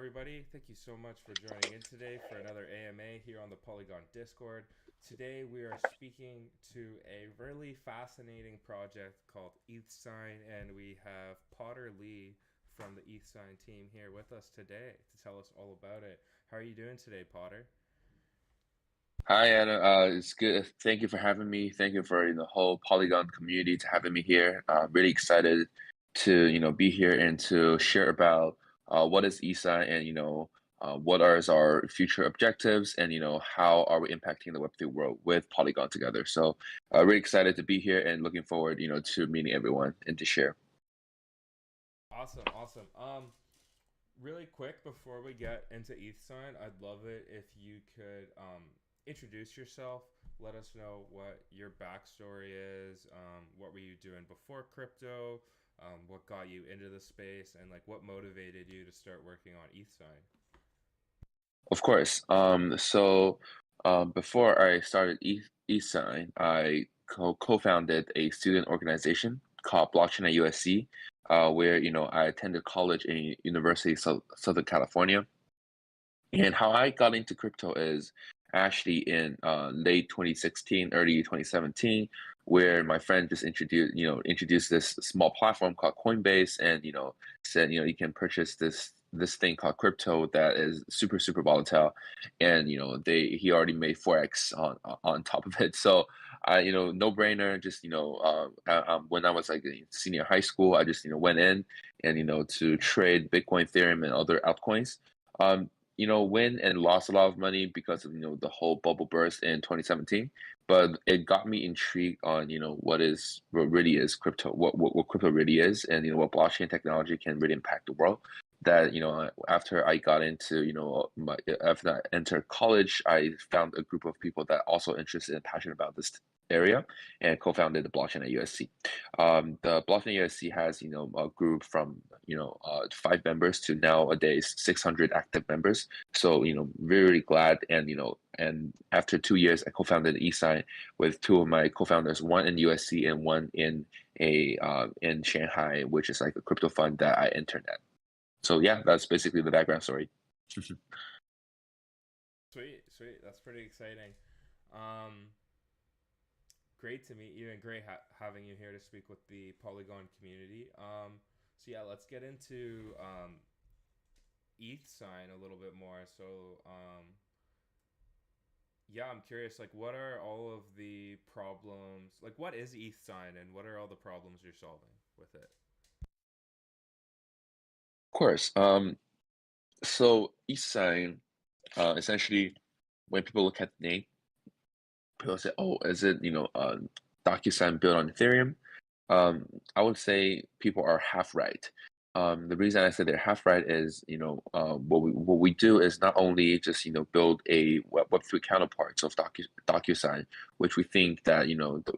everybody. Thank you so much for joining in today for another AMA here on the Polygon Discord. Today, we are speaking to a really fascinating project called ETHSign, and we have Potter Lee from the ETHSign team here with us today to tell us all about it. How are you doing today, Potter? Hi, Anna. It's good. Thank you for having me. Thank you for the whole Polygon community to having me here. Really excited to be here and to share about what is ESA and what are our future objectives and how are we impacting the Web3 world with Polygon together. So really excited to be here and looking forward to meeting everyone and to share. Awesome, awesome. Really quick before we get into ETHSign, I'd love it if you could introduce yourself. Let us know what your backstory is. What were you doing before crypto? What got you into the space, and like what motivated you to start working on ETHSign? Of course. Before I started eSign, I co-founded a student organization called Blockchain at USC, where I attended college in University of Southern California. And how I got into crypto is actually in late 2016, early 2017, where my friend just introduced this small platform called Coinbase, and said you can purchase this thing called crypto that is super volatile, and he already made forex on top of it. So I no brainer. Just when I was like in senior high school, I just went in and to trade Bitcoin, Ethereum, and other altcoins. Um, win and lost a lot of money because of the whole bubble burst in 2017. But it got me intrigued on what really is crypto, what crypto really is, and what blockchain technology can really impact the world. That after I got into after I entered college, I found a group of people that also interested and passionate about this area, and co-founded the blockchain at USC. The blockchain at USC has a group from 5 members to nowadays 600 active members. So really glad, and and after 2 years, I co-founded eSign with two of my co-founders, one in USC and one in Shanghai, which is like a crypto fund that I entered at. So yeah, that's basically the background story. Sweet, sweet. That's pretty exciting. Um, Great to meet you, and great having you here to speak with the Polygon community. So yeah, let's get into ETHSign a little bit more. So yeah, I'm curious, like, what are all of the problems? Like, what is ETHSign, and what are all the problems you're solving with it? Of course. So eSign, essentially, when people look at the name, people say, "Oh, is it DocuSign built on Ethereum?" I would say people are half right. The reason I say they're half right is, what we do is not only just build a Web3 counterparts of DocuSign, which we think that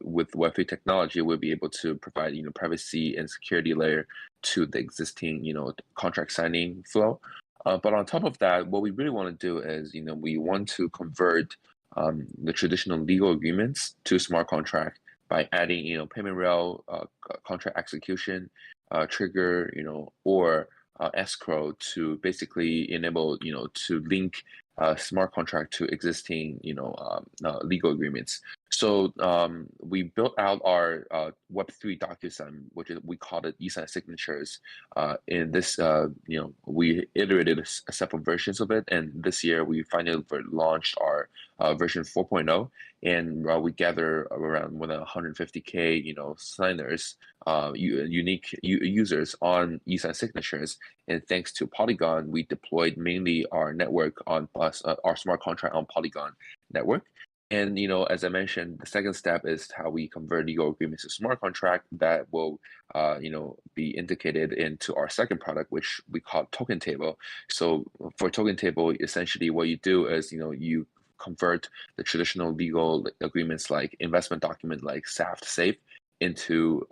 with Web3 technology we'll be able to provide privacy and security layer to the existing contract signing flow. But on top of that, what we really want to do is we want to convert the traditional legal agreements to smart contract by adding payment rail, contract execution, trigger, or escrow to basically enable to link smart contract to existing legal agreements. So we built out our Web3 DocuSign, which is, we call it eSign signatures. In this, we iterated several versions of it, and this year we finally launched our version 4.0, and we gather around more than 150K, signers, unique users on eSign signatures. And thanks to Polygon, we deployed mainly our network on our smart contract on Polygon network. And as I mentioned, the second step is how we convert legal agreements to smart contract that will, be indicated into our second product, which we call token table. So for token table, essentially what you do is, you convert the traditional legal agreements like investment document like SAFT safe into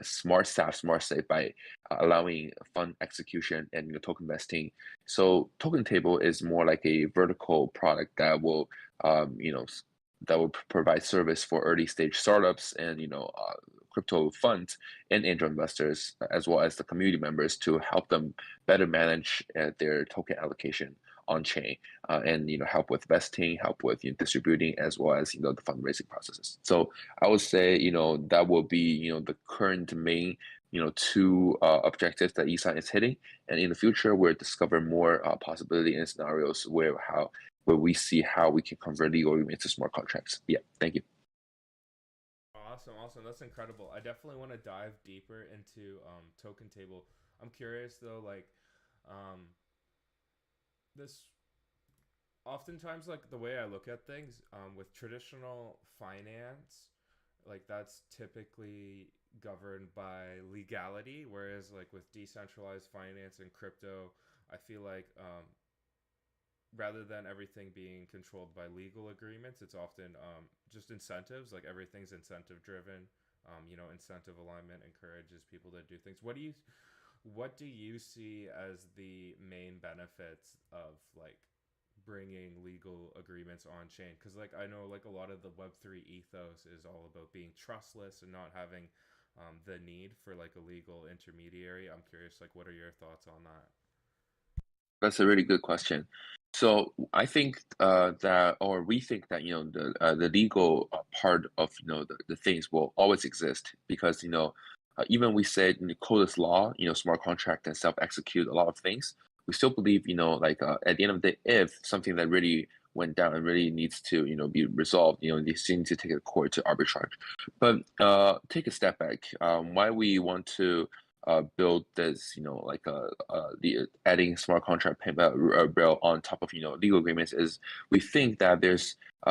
smart SAFT smart safe by allowing fund execution and token vesting. So token table is more like a vertical product that will provide service for early stage startups and crypto funds and angel investors, as well as the community members, to help them better manage their token allocation on chain, and help with vesting, help with distributing, as well as the fundraising processes. So I would say that will be the current main two objectives that ETHSign is hitting, and in the future we'll discover more possibility and scenarios where we see how we can convert legal agreements into smart contracts. Yeah, thank you. Awesome, awesome. That's incredible. I definitely want to dive deeper into token table. I'm curious though, like um, this oftentimes like the way I look at things with traditional finance, like that's typically governed by legality, whereas like with decentralized finance and crypto, I feel like rather than everything being controlled by legal agreements, it's often just incentives. Like everything's incentive driven. Incentive alignment encourages people to do things. What do you see as the main benefits of like bringing legal agreements on chain? Because like I know like a lot of the Web3 ethos is all about being trustless and not having the need for like a legal intermediary. I'm curious, like, what are your thoughts on that? That's a really good question. So I think or we think that the legal part of the things will always exist, because even we said in the coldest law, smart contract and self execute a lot of things. We still believe like at the end of the day, if something that really went down and really needs to be resolved, they still need to take it to court to arbitrage. But take a step back. Why we want to build this, the adding smart contract payment rail on top of legal agreements, is we think that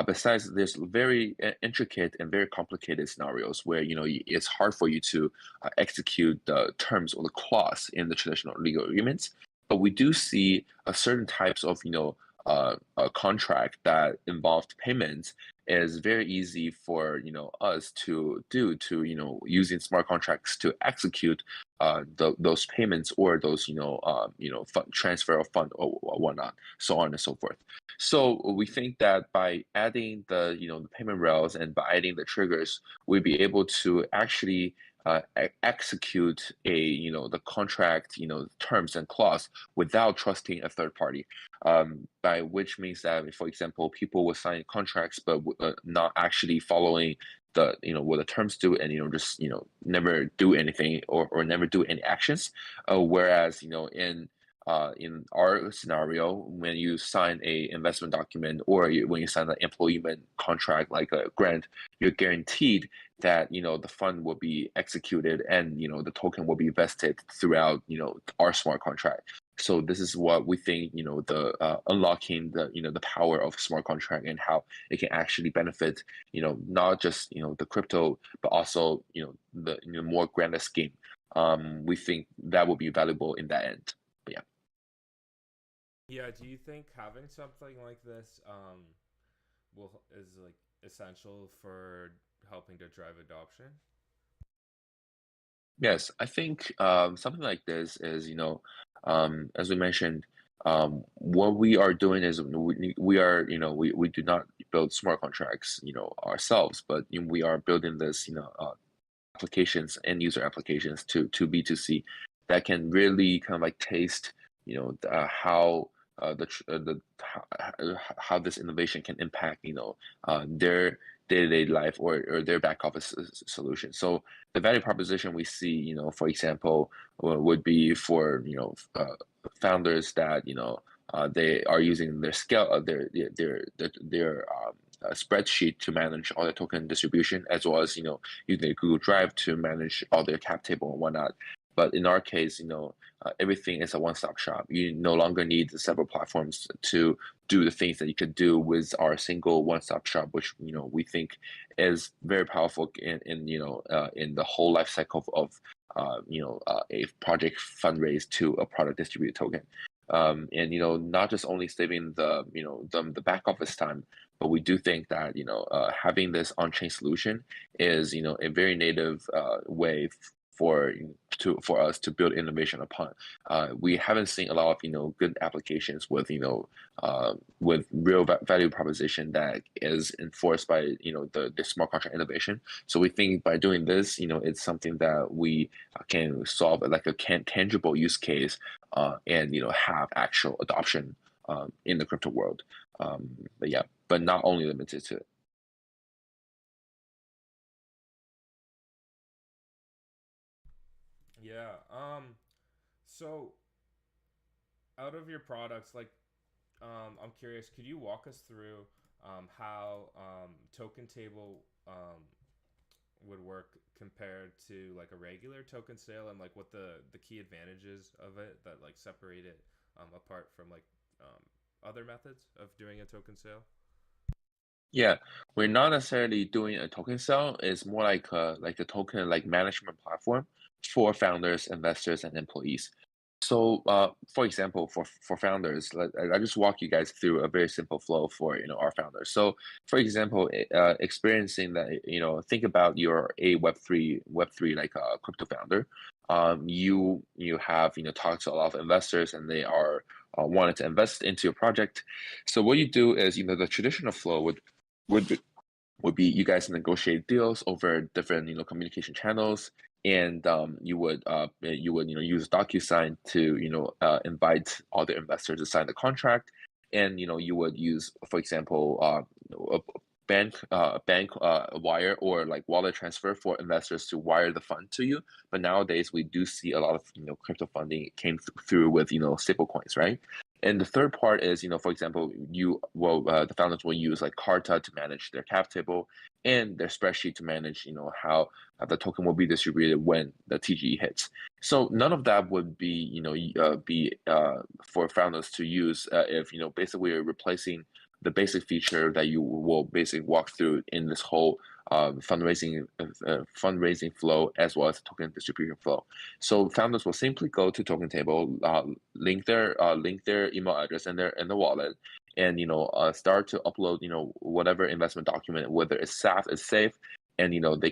besides there's very intricate and very complicated scenarios where it's hard for you to execute the terms or the clause in the traditional legal agreements, but we do see certain types of a contract that involved payments is very easy for us to do, to using smart contracts to execute those payments, or those fund transfer of fund or whatnot, so on and so forth. So we think that by adding the payment rails and by adding the triggers, we'll be able to actually execute the contract terms and clause without trusting a third party, by which means that, for example, people will sign contracts but not actually following what the terms do, and just never do anything, or never do any actions. Whereas in our scenario, when you sign a investment document, or when you sign an employment contract like a grant, you're guaranteed that the fund will be executed, and the token will be vested throughout our smart contract. So this is what we think the unlocking the power of smart contract, and how it can actually benefit not just the crypto, but also the more grander scheme. We think that will be valuable in that end. But yeah. Yeah, do you think having something like this is like essential for helping to drive adoption? Yes, I think something like this is, as we mentioned, what we are doing is we are, we do not build smart contracts, ourselves, but we are building this, applications and user applications to B2C, that can really kind of like taste, how how this innovation can impact, their day-to-day life, or their back office solution. So the value proposition we see, for example, would be for founders that they are using their scale, their spreadsheet to manage all their token distribution, as well as using their Google Drive to manage all their cap table and whatnot. But in our case, everything is a one-stop shop. You no longer need several platforms to do the things that you could do with our single one-stop shop, which we think is very powerful in the whole life cycle of a project fundraise to a product distributed token. And not just only saving the back office time, but we do think that having this on-chain solution is a very native way for us to build innovation upon. We haven't seen a lot of good applications with real value proposition that is enforced by the smart contract innovation. So we think by doing this, it's something that we can solve like a tangible use case and have actual adoption in the crypto world. But not only limited to it. Yeah. So out of your products, like, I'm curious, could you walk us through how token table would work compared to like a regular token sale, and like what the key advantages of it that like separate it apart from like other methods of doing a token sale? Yeah, we're not necessarily doing a token sale. It's more like a token like management platform for founders, investors, and employees. So, for example, for founders, I just walk you guys through a very simple flow for our founders. So, for example, experiencing that think about you're a Web3 like a crypto founder. You have talked to a lot of investors and they are wanted to invest into your project. So what you do is the traditional flow would be, would be you guys negotiate deals over different communication channels, and you would use DocuSign to invite all the investors to sign the contract, and you would use, for example, a bank wire or like wallet transfer for investors to wire the fund to you. But nowadays we do see a lot of crypto funding came through with stable coins, right? And the third part is, for example, the founders will use like Carta to manage their cap table and their spreadsheet to manage, how the token will be distributed when the TGE hits. So none of that would be, for founders to use if, basically you're replacing the basic feature that you will basically walk through in this whole fundraising flow as well as token distribution flow. So founders will simply go to token table, link their email address in the wallet, and start to upload whatever investment document, whether it's safe, and they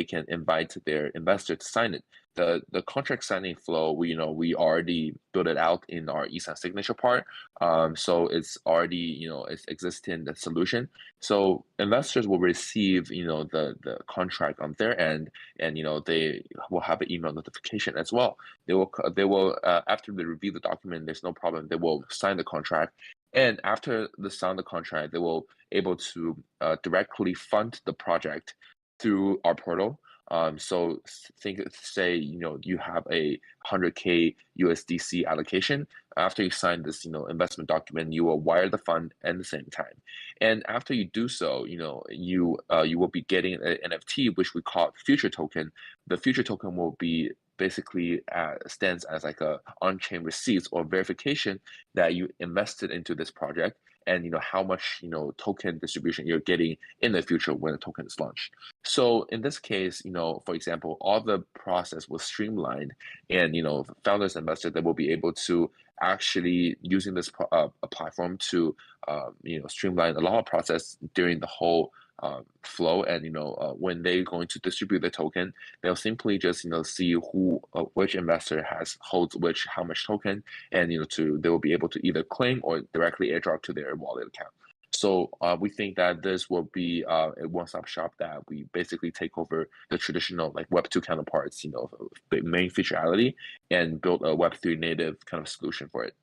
can invite their investor to sign it. The contract signing flow, we already built it out in our ETHSign signature part. So it's already it's existing the solution. So investors will receive the contract on their end, and they will have an email notification as well. They will after they review the document, there's no problem. They will sign the contract, and after they sign the contract, they will able to directly fund the project through our portal. So say you have a 100K USDC allocation. After you sign this investment document, you will wire the fund at the same time. And after you do so, you will be getting an NFT, which we call future token. The future token will be basically stands as like a on-chain receipts or verification that you invested into this project, and how much token distribution you're getting in the future when the token is launched. So in this case, for example, all the process was streamlined, and founders investors, they will be able to actually using this platform to streamline a lot of process during the whole flow. And when they're going to distribute the token, they'll simply just see which investor holds how much token, and they will be able to either claim or directly airdrop to their wallet account. So we think that this will be a one-stop shop that we basically take over the traditional like Web2 counterparts, the main featurality, and build a Web3 native kind of solution for it.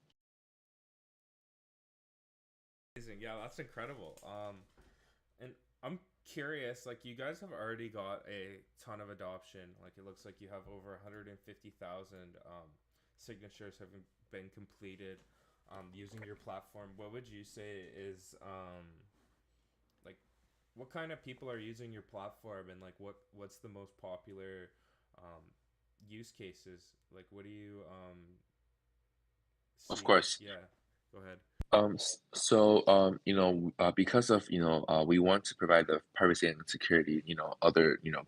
Amazing. Yeah, that's incredible. And I'm curious, like you guys have already got a ton of adoption. Like it looks like you have over 150,000 signatures have been completed using your platform. What would you say is like what kind of people are using your platform, and like what's the most popular um, use cases? Like what do you Of see? course. Yeah, go ahead. Because of we want to provide the privacy and security.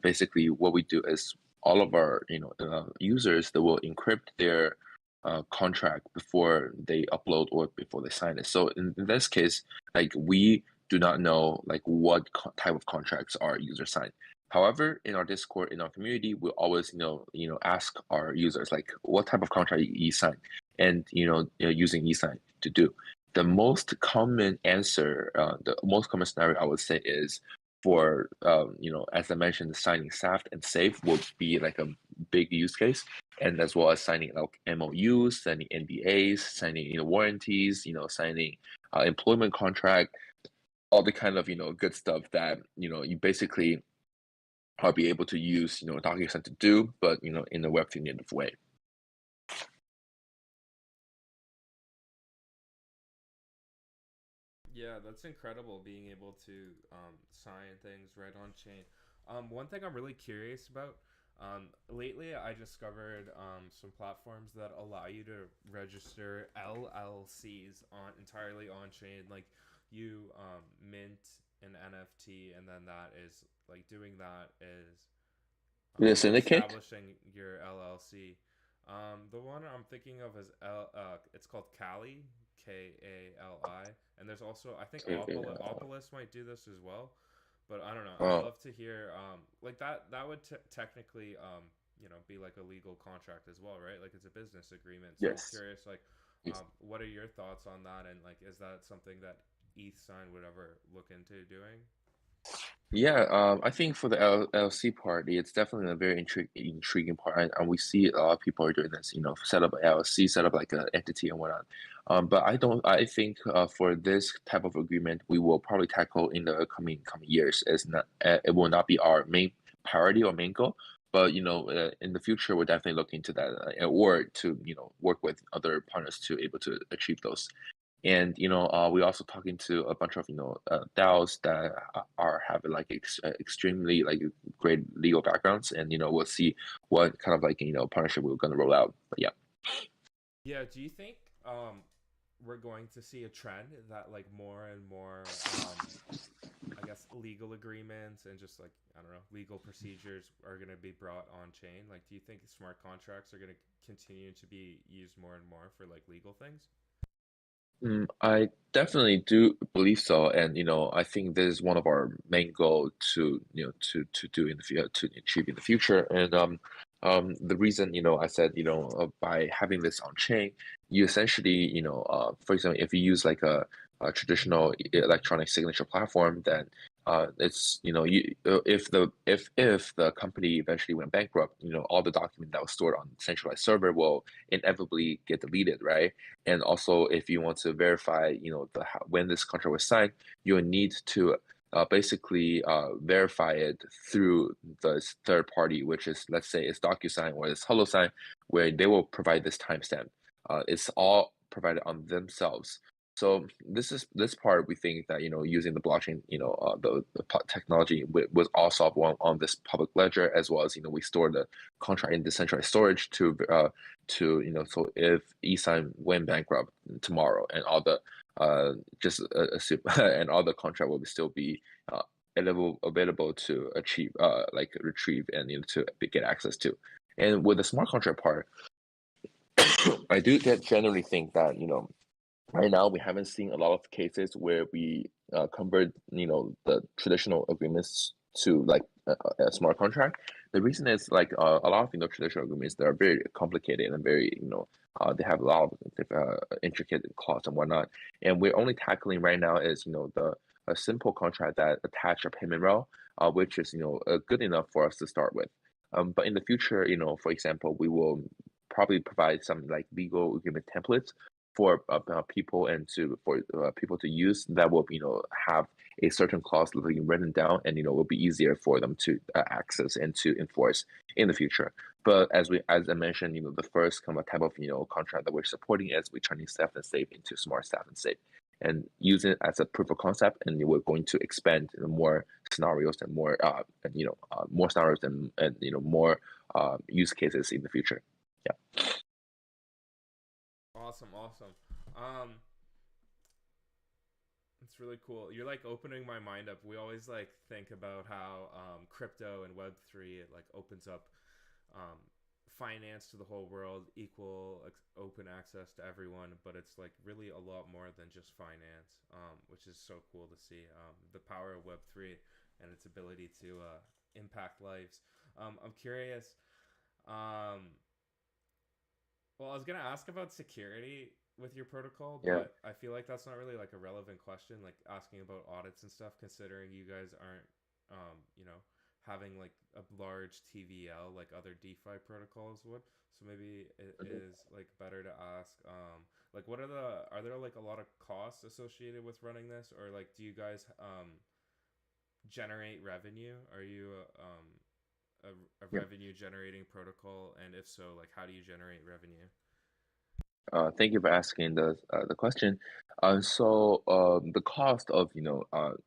Basically what we do is all of our users, they will encrypt their contract before they upload or before they sign it. So in this case, like we do not know like what type of contracts our users sign. However, in our Discord, in our community, we always, ask our users like, what type of contract you sign, and using eSign to do. The most common answer, the most common scenario I would say is for, as I mentioned, signing SAFT and SAFE will be like a big use case, and as well as signing like MOUs, signing NDAs, signing warranties, signing employment contract, all the kind of good stuff that you basically are be able to use DocuSign to do, but in a Web3 native way. Yeah, that's incredible being able to sign things right on chain. One thing I'm really curious about, lately I discovered some platforms that allow you to register LLCs on entirely on chain. Like you mint an NFT, and then that is like doing that is The syndicate. establishing your LLC. The one I'm thinking of is it's called Kali, Kali, and there's also I think Opolis might do this as well, but I don't know. I'd Oh, love to hear like that. That would technically be like a legal contract as well, right? Like it's a business agreement. So I'm yes. curious, like, what are your thoughts on that? And like, is that something that ETHSign would ever look into doing? Yeah, I think for the LLC part, it's definitely a very intriguing part, and we see a lot of people are doing this. Set up an LLC, set up like an entity and whatnot. But I don't. I think for this type of agreement, we will probably tackle in the coming years. It will not be our main priority or main goal. But in the future, we'll definitely look into that, or to work with other partners to able to achieve those. And we also talking to a bunch of DAOs that are having like extremely like great legal backgrounds, and we'll see what kind of like partnership we're going to roll out. But yeah. Yeah. Do you think we're going to see a trend that like more and more I guess legal agreements and just like I don't know legal procedures are going to be brought on chain? Like, do you think smart contracts are going to continue to be used more and more for like legal things? I definitely do believe so, and I think this is one of our main goal to to do in the future, to achieve in the future. And the reason I said by having this on chain, you essentially for example, if you use like a traditional electronic signature platform, then it's if the company eventually went bankrupt, all the document that was stored on centralized server will inevitably get deleted, right? And also, if you want to verify, when this contract was signed, you will need to basically verify it through the third party, which is, let's say, it's DocuSign or it's HelloSign, where they will provide this timestamp. It's all provided on themselves. So this part we think that using the blockchain, the technology was all solved on this public ledger, as well as we store the contract in decentralized storage to so if eSign went bankrupt tomorrow and all the just assume and all the contract will still be available to achieve like retrieve and to get access to. And with the smart contract part, I do get generally think that right now we haven't seen a lot of cases where we convert the traditional agreements to like a smart contract. The reason is like a lot of traditional agreements that are very complicated and very they have a lot of intricate clause and whatnot, and we're only tackling right now is the a simple contract that attach a payment rail, which is good enough for us to start with. But in the future, for example, we will probably provide some like legal agreement templates for people and for people to use that will have a certain clause written down, and will be easier for them to access and to enforce in the future. But as I mentioned, the first kind of type of contract that we're supporting is we turning SAFT and SAFE into smart SAFT and SAFE, and use it as a proof of concept, and we're going to expand more scenarios and more more scenarios and more use cases in the future. Yeah. Awesome, awesome. It's really cool. You're like opening my mind up. We always like think about how crypto and Web3 it like opens up um, finance to the whole world, equal open access to everyone. But it's like really a lot more than just finance, which is so cool to see. The power of Web3 and its ability to impact lives. I'm curious. Um, well, I was gonna ask about security with your protocol, Yeah. but I feel like that's not really like a relevant question. Like asking about audits and stuff, considering you guys aren't, having like a large TVL like other DeFi protocols would. So maybe it Mhm. is like better to ask, like what are there like a lot of costs associated with running this, or like do you guys generate revenue? Are you a Yeah. revenue generating protocol, and if so, like how do you generate revenue? Thank you for asking the question. The cost of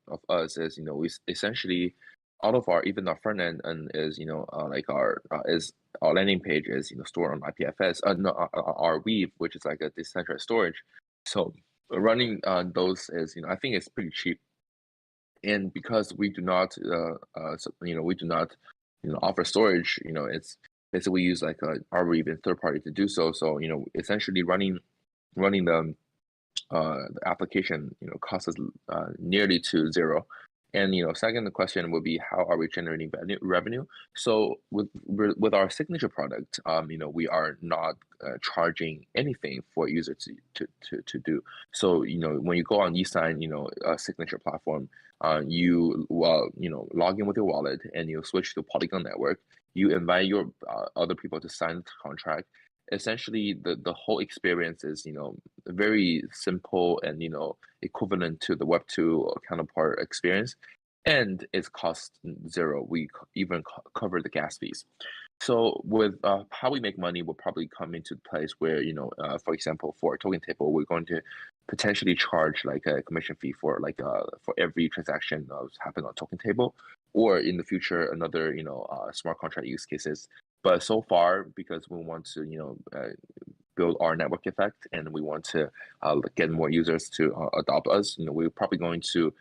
of us is we essentially all of our even our front end and is like our is our landing page is stored on IPFS no our Weave, which is like a decentralized storage. So running those is I think it's pretty cheap, and because we do not we do not offer storage, it's basically we use like our even third party to do so. So essentially running the application costs us nearly to zero. And second, the question would be how are we generating revenue? So with our signature product, we are not charging anything for users to do. So when you go on eSign, a signature platform, you log in with your wallet and you switch to Polygon network. You invite your other people to sign the contract. Essentially, the whole experience is very simple and equivalent to the Web2 counterpart experience, and it's cost zero. We even cover the gas fees. So with how we make money will probably come into place where for example, for a token table, we're going to potentially charge like a commission fee for for every transaction that's happened on token table, or in the future another smart contract use cases. But so far, because we want to build our network effect and we want to get more users to adopt us, we're probably going to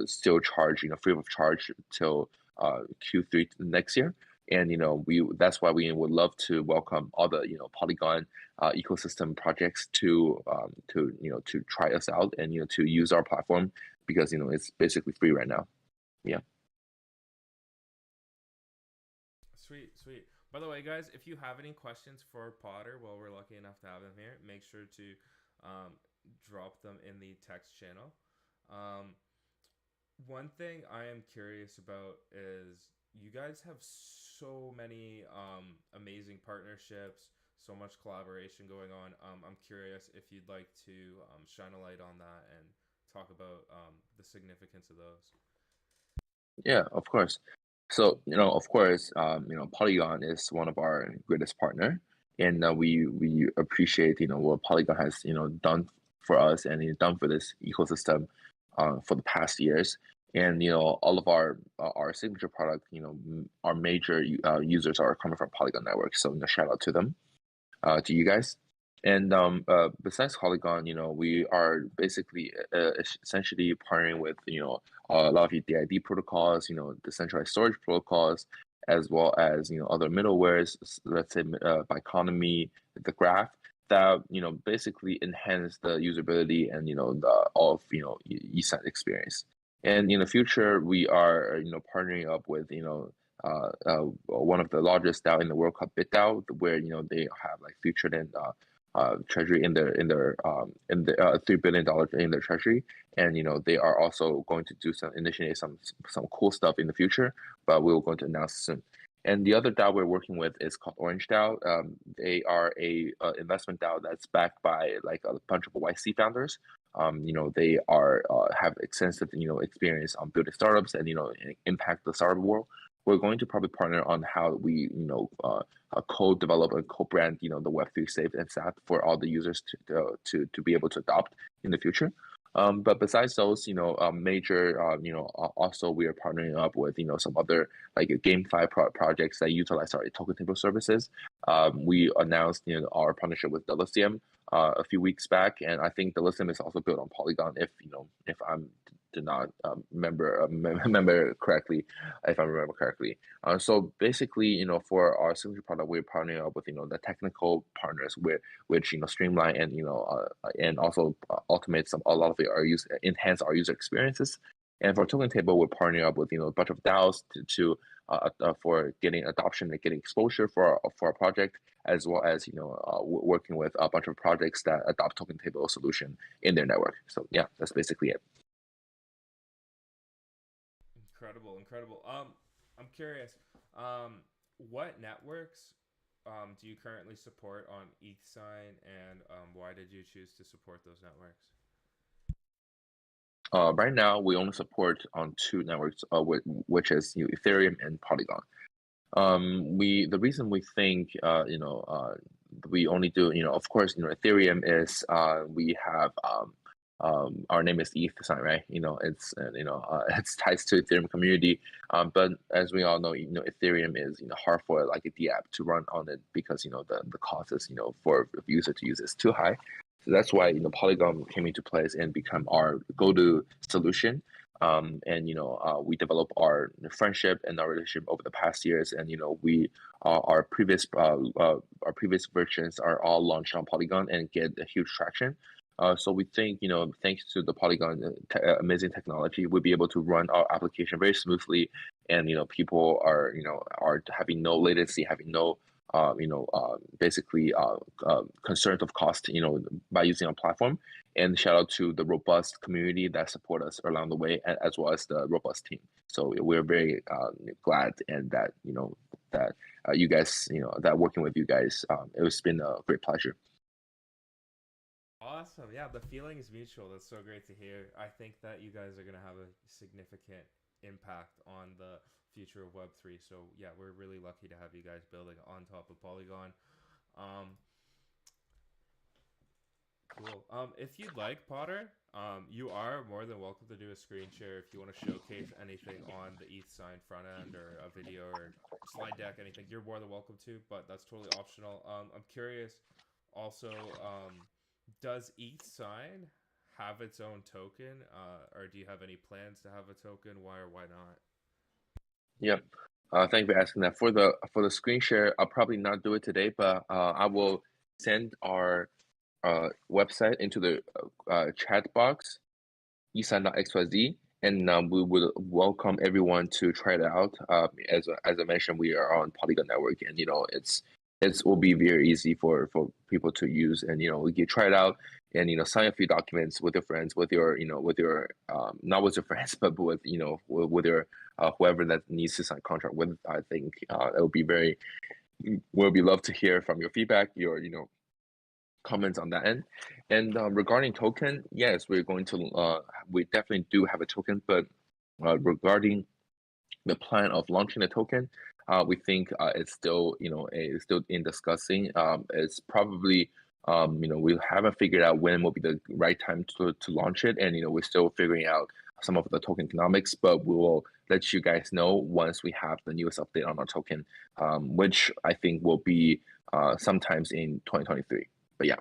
still charge free of charge till Q3 next year. And we that's why we would love to welcome all the Polygon ecosystem projects to try us out and to use our platform, because it's basically free right now. Yeah. Sweet, sweet. By the way, guys, if you have any questions for Potter, well, we're lucky enough to have him here. Make sure to drop them in the text channel. Um, One thing I am curious about is you guys have so many amazing partnerships, so much collaboration going on. I'm curious if you'd like to shine a light on that and talk about the significance of those. Yeah, of course. So, of course, Polygon is one of our greatest partner, and we appreciate, what Polygon has, done for us and done for this ecosystem, for the past years. And all of our signature product, our major users are coming from Polygon network. So, shout out to them, to you guys. And besides Polygon, we are basically essentially partnering with a lot of the DID protocols, decentralized storage protocols, as well as other middlewares. Let's say Biconomy, the Graph, that basically enhance the usability and the all of eSign experience. And in the future, we are partnering up with one of the largest DAO in the world called BitDAO, where they have like featured in treasury in their $3 billion in their treasury, and they are also going to initiate some cool stuff in the future, but we're going to announce soon. And the other DAO we're working with is called Orange DAO. They are a investment DAO that's backed by like a bunch of YC founders. They are have extensive experience on building startups and impact the startup world. We're going to probably partner on how we co-develop and co-brand the Web3 safe and SAP for all the users to be able to adopt in the future. But besides those, major, also we are partnering up with, some other like GameFi projects that utilize our token table services. We announced, our partnership with Delicium a few weeks back, and I think Delicium is also built on Polygon. If I'm did not remember correctly, if I remember correctly. So basically, for our signature product, we're partnering up with the technical partners which streamline and and also automate a lot of our enhance our user experiences. And for token table, we're partnering up with a bunch of DAOs for getting adoption and getting exposure for our project, as well as working with a bunch of projects that adopt token table solution in their network. So yeah, that's basically it. Incredible, incredible. I'm curious. What networks do you currently support on ETHSign, and why did you choose to support those networks? Right now, we only support on two networks, which is Ethereum and Polygon. The reason we think we only do of course Ethereum is we have our name is ETHSign, right? It's it's ties to Ethereum community. But as we all know, Ethereum is hard for like a DApp to run on it because the cost is for a user to use is too high. So that's why Polygon came into place and become our go-to solution. And we develop our friendship and our relationship over the past years, and we our previous versions are all launched on Polygon and get a huge traction. So we think thanks to the Polygon amazing technology, we'll be able to run our application very smoothly, and people are are having no latency, having no basically concerns of cost, by using our platform. And shout out to the robust community that support us along the way, as well as the robust team. So we're very glad, and that that you guys, that working with you guys, it's been a great pleasure. Awesome. Yeah, the feeling is mutual. That's so great to hear. I think that you guys are going to have a significant impact on the future of Web3. So, yeah, we're really lucky to have you guys building on top of Polygon. Um, cool. If you'd like, Potter, you are more than welcome to do a screen share if you want to showcase anything on the ETHSign front end, or a video or slide deck, anything. You're more than welcome to, but that's totally optional. I'm curious also, does ETHSign have its own token, or do you have any plans to have a token? Why or why not? Yep. Thank you for asking that. For the screen share, I'll probably not do it today, but I will send our website into the chat box, ETHSign.xyz, and we will welcome everyone to try it out. As I mentioned, we are on Polygon Network, and it will be very easy for people to use, and we can try it out, and sign a few documents with your friends, with your not with your friends, but with with your whoever that needs to sign contract with. I think it will be very. We'll be love to hear from your feedback, your comments on that end. And regarding token, yes, we're going to we definitely do have a token, but regarding the plan of launching the token, we think it's still it's still in discussing. It's probably we haven't figured out when will be the right time to launch it, and we're still figuring out some of the token economics, but we will let you guys know once we have the newest update on our token, which I think will be sometimes in 2023. But yeah.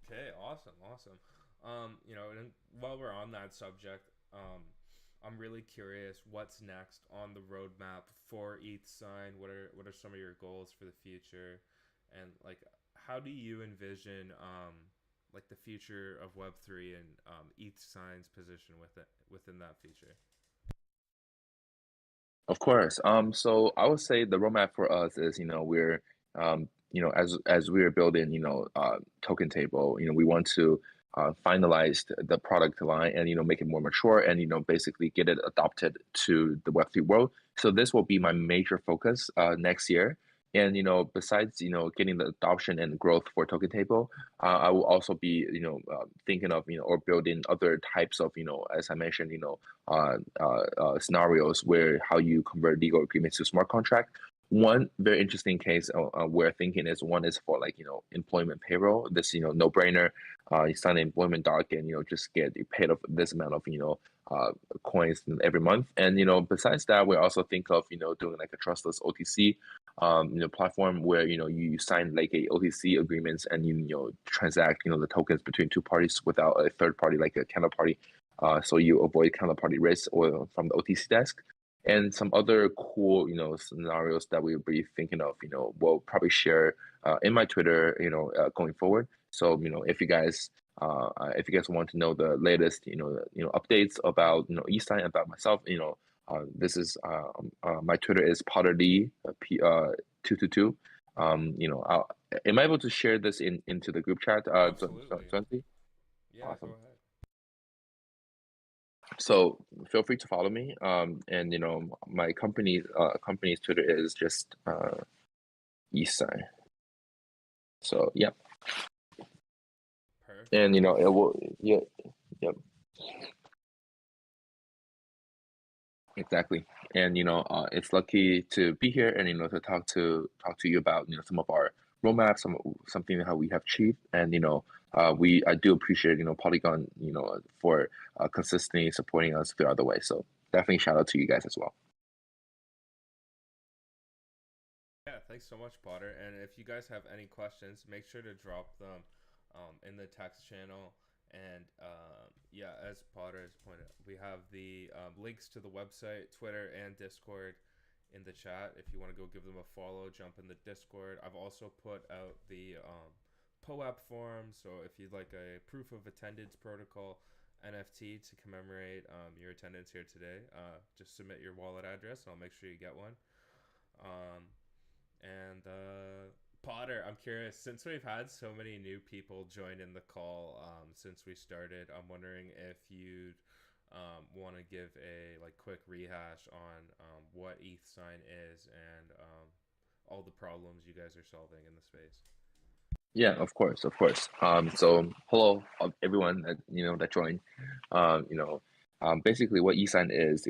Okay, awesome, awesome. And while we're on that subject, I'm really curious what's next on the roadmap for ETHSign. What are some of your goals for the future, and like how do you envision like the future of Web3 and ETHSign's position within that future? Of course. So I would say the roadmap for us is, we're, as we are building, token table, we want to finalize the product line, and make it more mature, and basically get it adopted to the Web3 world. So this will be my major focus next year. And besides getting the adoption and growth for token table, I will also be thinking of or building other types of as I mentioned scenarios where how you convert legal agreements to smart contract. One very interesting case we're thinking is, one is for like employment payroll. This no brainer. You sign an employment doc, and just get paid of this amount of coins every month. And besides that, we also think of doing like a trustless OTC platform where you sign like a OTC agreements, and you transact the tokens between two parties without a third party like a counterparty. So you avoid counterparty risk or from the OTC desk. And some other cool scenarios that we'll be thinking of we'll probably share in my Twitter going forward. So if you guys if you guys want to know the latest, updates about ETHSign, about myself, this is my Twitter is PotterD P 222. Am I able to share this into the group chat? Absolutely. Yeah, go Awesome. ahead. So feel free to follow me. And my company's Twitter is just ETHSign. So yeah, and Perfect. it will, yeah, yep, exactly. And it's lucky to be here and to talk to you about some of our roadmaps, something how we have achieved, and I do appreciate Polygon for consistently supporting us throughout the way. So definitely shout out to you guys as well. Yeah, thanks so much, Potter. And if you guys have any questions, make sure to drop them in the text channel. And yeah, as Potter has pointed out, we have the links to the website, Twitter, and Discord in the chat. If you want to go give them a follow, jump in the Discord. I've also put out the POAP form. So if you'd like a proof of attendance protocol NFT to commemorate your attendance here today, just submit your wallet address and I'll make sure you get one. Um, and Potter, I'm curious, since we've had so many new people join in the call since we started, I'm wondering if you'd want to give a quick rehash on what ETHSign is and all the problems you guys are solving in the space. Yeah, of course, of course. So hello, everyone that that joined. Basically, what eSign is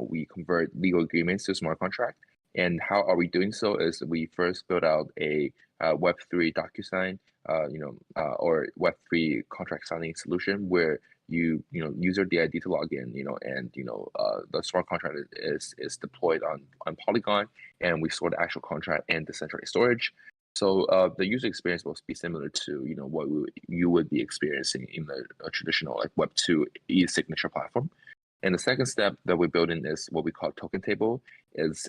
we convert legal agreements to smart contract, and how are we doing so? Is we first build out a Web3 DocuSign, or Web3 contract signing solution where user DID to log in, and the smart contract is deployed on Polygon, and we store the actual contract and decentralized storage. So the user experience will be similar to what you would be experiencing in the traditional like Web2 e-signature platform. And the second step that we're building is what we call token table. Is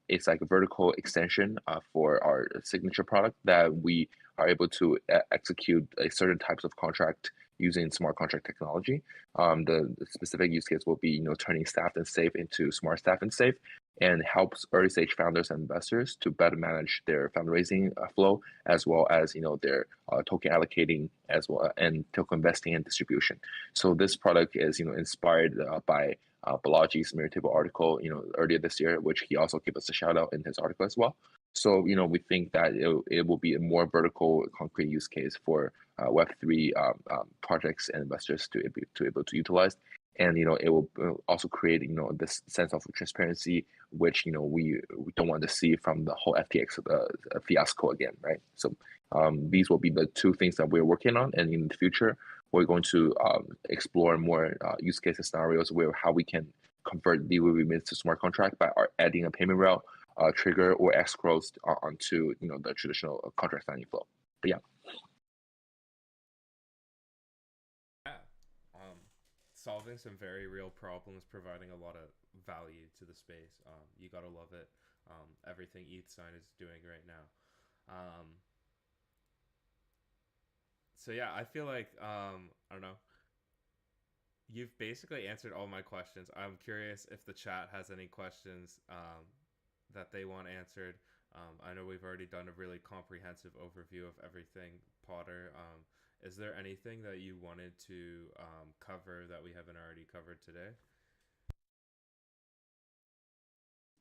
it's like a vertical extension for our signature product that we are able to execute a certain types of contract using smart contract technology. The specific use case will be turning staff and safe into smart staff and safe, and helps early stage founders and investors to better manage their fundraising flow, as well as their token allocating, as well, and token investing and distribution. So this product is inspired by Balaji's Mirror Table article earlier this year, which he also gave us a shout out in his article as well. So we think that it will be a more vertical, concrete use case for Web3 projects and investors to able to utilize, and it will also create this sense of transparency, which we don't want to see from the whole FTX fiasco again, right? So these will be the two things that we're working on, and in the future we're going to explore more use case scenarios where how we can convert legal agreements to smart contract by adding a payment route, trigger, or escrows onto the traditional contract signing flow. But yeah. Yeah, solving some very real problems, providing a lot of value to the space. You gotta love it. Everything ETHSign is doing right now. Um, so yeah, I feel like I don't know. You've basically answered all my questions. I'm curious if the chat has any questions that they want answered. I know we've already done a really comprehensive overview of everything, Potter. Is there anything that you wanted to cover that we haven't already covered today?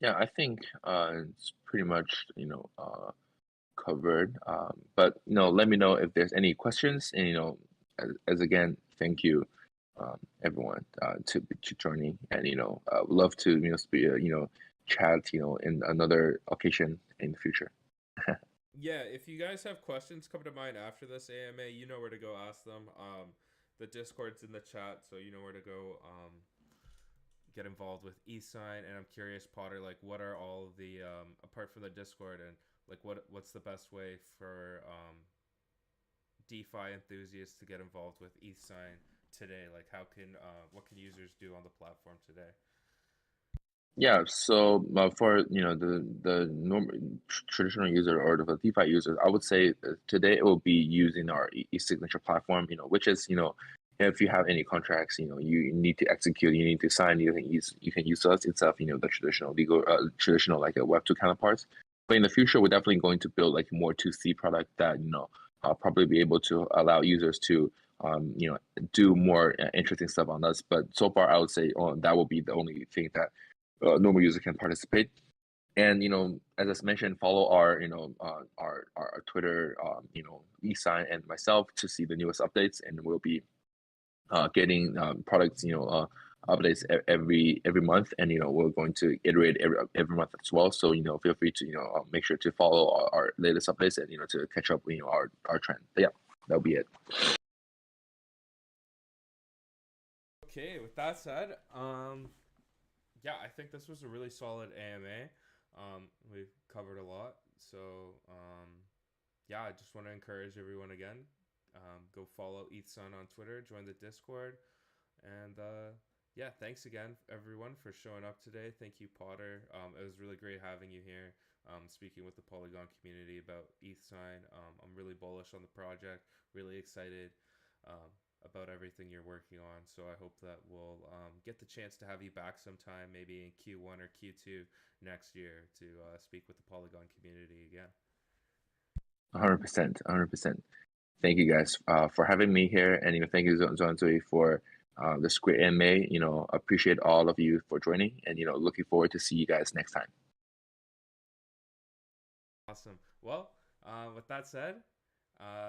Yeah, I think it's pretty much covered. But let me know if there's any questions. And as again, thank you, everyone, to joining. And love to chat in another occasion in the future. Yeah, if you guys have questions come to mind after this AMA, you know where to go ask them. The Discord's in the chat, so you know where to go. Get involved with ETHSign, and I'm curious, Potter, like what are all the apart from the Discord, and like what's the best way for DeFi enthusiasts to get involved with ETHSign today? Like how can what can users do on the platform today? Yeah, so for the normal traditional user or the DeFi users, I would say today it will be using our e-signature platform, which is if you have any contracts, you need to execute, you need to sign, you can use us instead of the traditional legal traditional like a Web2 counterparts. But in the future, we're definitely going to build like more 2C product that I'll probably be able to allow users to do more interesting stuff on us. But so far, I would say that will be the only thing that normal user can participate. And as I mentioned, follow our our Twitter, ETHSign and myself to see the newest updates, and we'll be getting products updates every month, and we're going to iterate every month as well. So feel free to make sure to follow our latest updates and to catch up our trend. But yeah, that'll be it. Okay, with that said, yeah, I think this was a really solid AMA. We've covered a lot, so yeah, I just want to encourage everyone again. Go follow ETHSign on Twitter, join the Discord, and yeah, thanks again everyone for showing up today. Thank you, Potter. It was really great having you here. Speaking with the Polygon community about ETHSign. I'm really bullish on the project. Really excited. About everything you're working on. So I hope that we'll get the chance to have you back sometime, maybe in Q1 or Q2 next year to speak with the Polygon community again. 100%, 100%. Thank you guys for having me here, and thank you Zui for this great AMA. Appreciate all of you for joining, and looking forward to see you guys next time. Awesome. Well, with that said,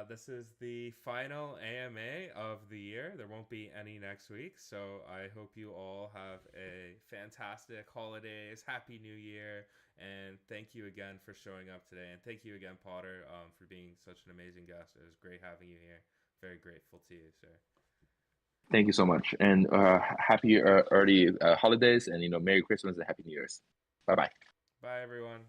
this is the final AMA of the year. There won't be any next week, so I hope you all have a fantastic holidays, happy new year, and thank you again for showing up today. And thank you again, Potter, for being such an amazing guest. It was great having you here. Very grateful to you, sir. Thank you so much, and happy early holidays, and Merry Christmas and Happy New Year's. Bye bye. Bye, everyone.